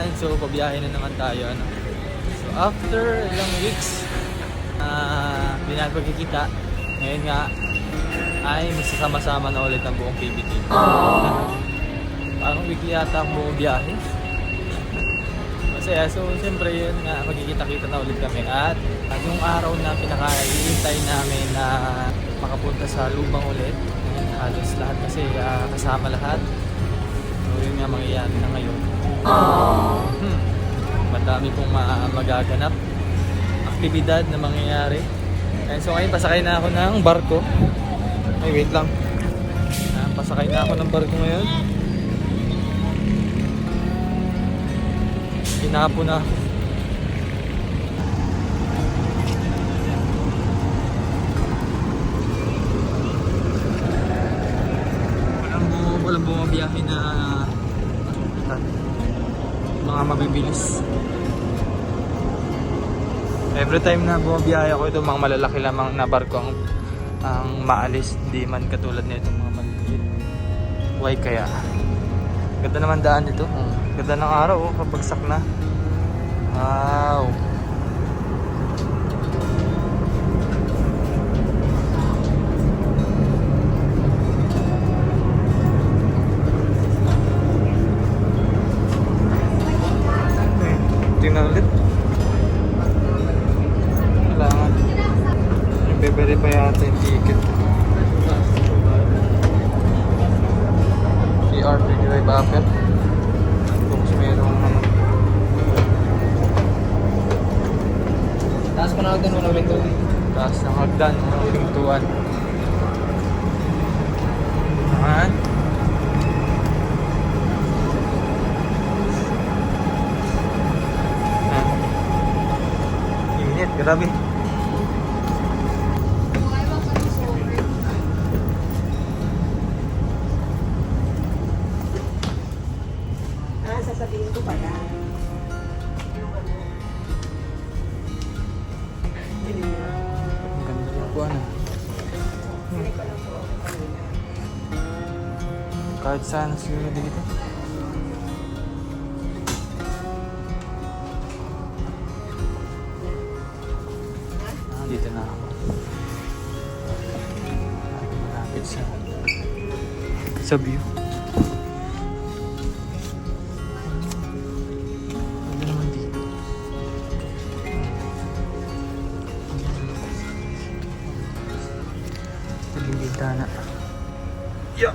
yan. So pabiyahe na naman tayo. Ano? So after ilang weeks, hindi natin pagkikita. Ngayon nga ay magsasama-sama na ulit ang buong PBT. Parang weekly yata ang buong biyahe. Masaya. So siyempre yun nga, magkikita-kita na ulit kami. At yung araw na pinaka-iintay namin na makapunta sa Lubang ulit, halos lahat kasi kasama lahat. So yun nga mangyayari na ngayon. Madami pong magaganap aktibidad na mangyayari. And so ngayon pasakay na ako ng barko. Ay wait lang, pasakay na ako ng barko ngayon. Hinapo na ako. Walang bumabiyahe na mga mabibilis. Every time na bumabiyahe ako, ito mga malalaki lamang na barko ang maalis. Di man katulad nito mga maliliit. Why kaya? Ganda naman daan dito. Ganda ng araw, oh, kapagsak na. Wow. Tingnan ulit. Kailangan. Beberi pa yata yung ticket. PR 25 upper. Tapos merong Taas pa na hagdan mo na ulit to. taas ng hagdan, mga pintuan. Naman. Init, grabe. Sasabihin ko pala. Ang ganda ng buwan ah. Kahit saan siguro dito. Dito na ako. Malapit sa view. Ganda naman dito. Tabing bintana. Yeah.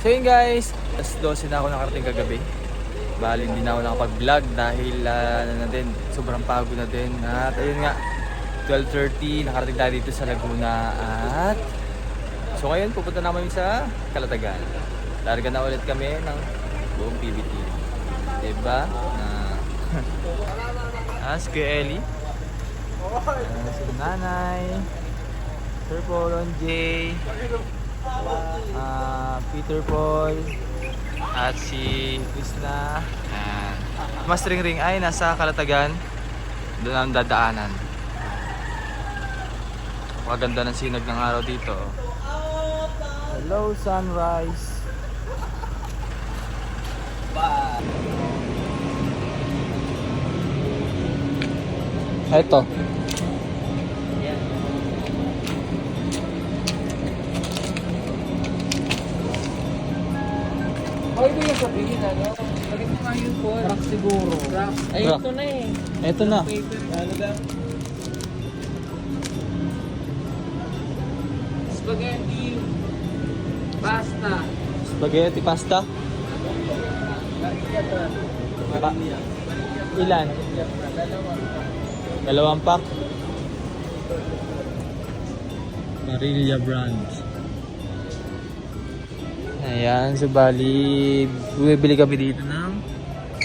So yun guys, alas 12 na ako nakarating kagabi. Bali hindi na ako nakapag-vlog dahil na din, sobrang pagod na din. At ayun nga, 12:30 nakarating tayo dito sa Laguna. At so ngayon pupunta naman sa Calatagan. Larga na ulit kami ng buong PBT. Diba? Si Kuya Eli, si Nanay, Sir Polon J, Peter Paul, at si Krishna. Mas Ring ay nasa Calatagan. Doon ang dadaanan. Maganda ng sinag ng araw dito. Hello sunrise. Ito. Ay, ito yung sabihin, ano? Lagay mo nga yun po. Rock siguro. Rock. Ay, Rock. ito na eh. Ito na. Ano ba? Spaghetti. Pasta. Spaghetti pasta. Ilan? Dalawang pack. Marilla brand. Ayan, so bali bumibili kami dito ng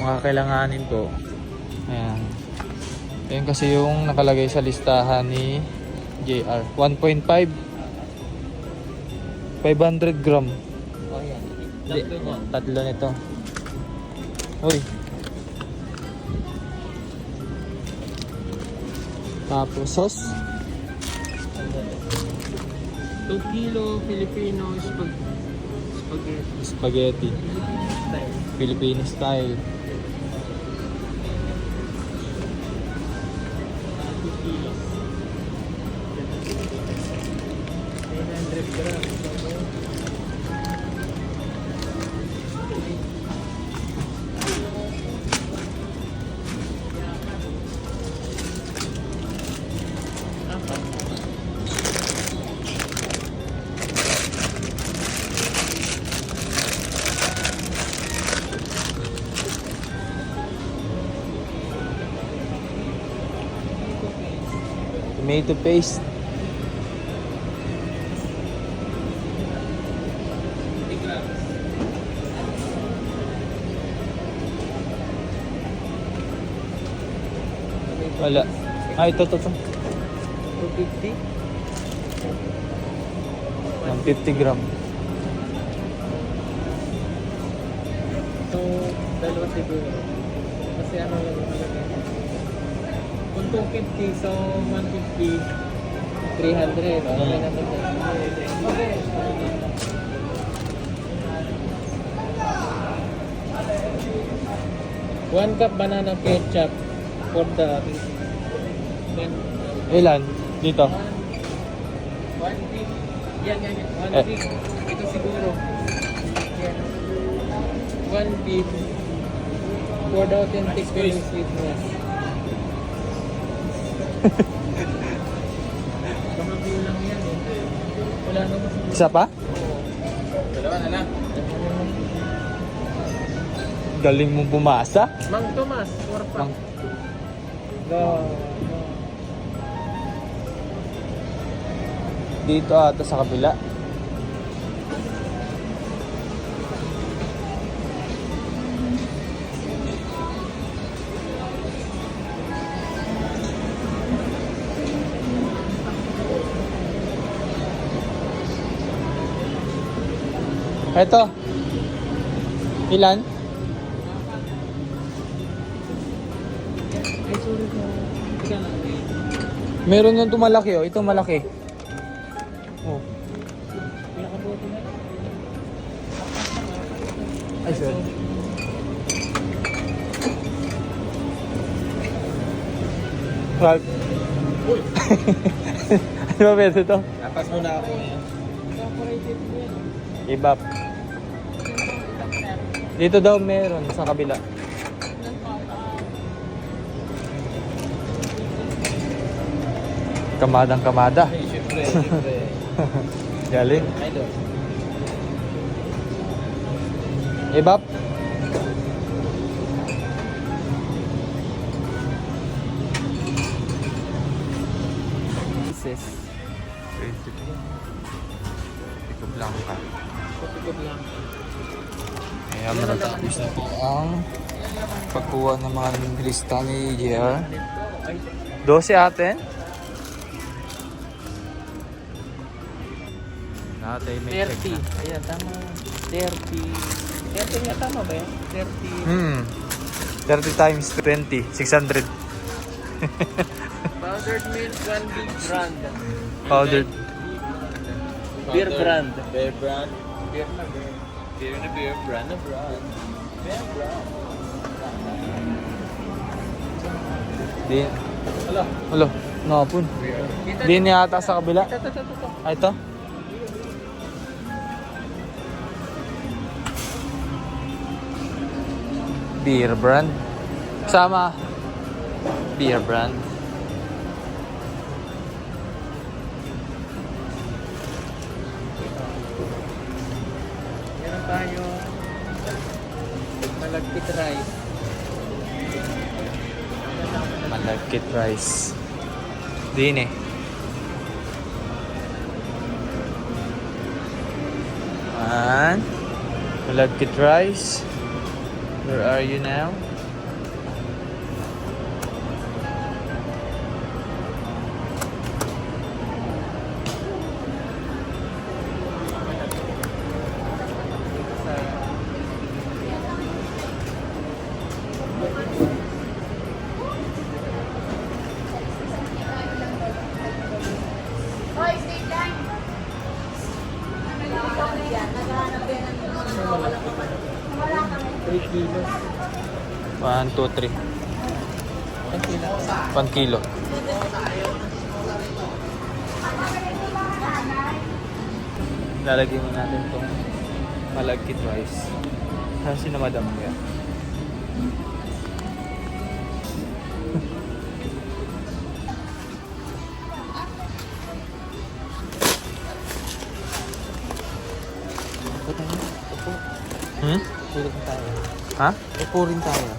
mga kailanganin ko. Ayan. Ayan kasi yung nakalagay sa listahan ni JR. 1.5 500 gram. Oh, yan. Hindi, tatlo nito. Uy. Tapos sauce. 2 kilo Filipino Spaghetti. Filipino style. 2 kilos. 900 grams. Tomato paste. Wala. Ito. 250. 150 gram. So, dalawa siguro. Kasi ano yung nakalagay. Kung 250, so 150, 300. Okay naman yan. Okay. 1 cup banana ketchup for the Ilan? Dito. 1 big. Yan. 1 big. Ito siguro. Yan. 1 big for the authentic feeling sweetness. Mga bilang yan eh. Wala naman siguro. Isa pa? Dalawa na lang. Galing mo bumasa. Mang Tomas, 4 pack. Mang. Dito ata sa kabila. Ito. Ilan? Ay, sorry po. Ika na. Meron nung malaki oh. Ito malaki. Oh. Pinakabuti na lang. Ay, sorry. Ralph. Uy! Ano ba pwede ito? Tapas muna ako. Evaporated mo yan. Ibap. Dito daw meron sa kabila. Kamadang kamada. Siyempre. Galing. Idol. Ibap. Pieces. Ito blanca. Kupikot lang. Kaya matatapos na po ang pagkuha ng mga lista ni JR. 12 atin. Natay may check 30. na. Ayan, tama. 30. 30 nga tama ba yan? 30. 30 times 20. 600. Powdered milk, 1 big brand. Powdered. Beer brand. Beer brand. Beer na beer. Beer na beer, brand na brand. Beer brand. Di. Hello. Hello. Nakapun. Di niya ata sa kabila. Ito. Ah, ito. Beer brand. Sama. Beer brand. Meron tayo malagkit rice. Malagkit rice. Din eh. And malagkit rice. Where are you now? Three kilos. 1, 2, 3. Ang kilo. 1 kilo. Lalagyan mo natin itong malagkit rice. Kasi na madam mo yan. Upo tayo. Upo. Hmm? Upo rin tayo. Ha? Upo rin tayo.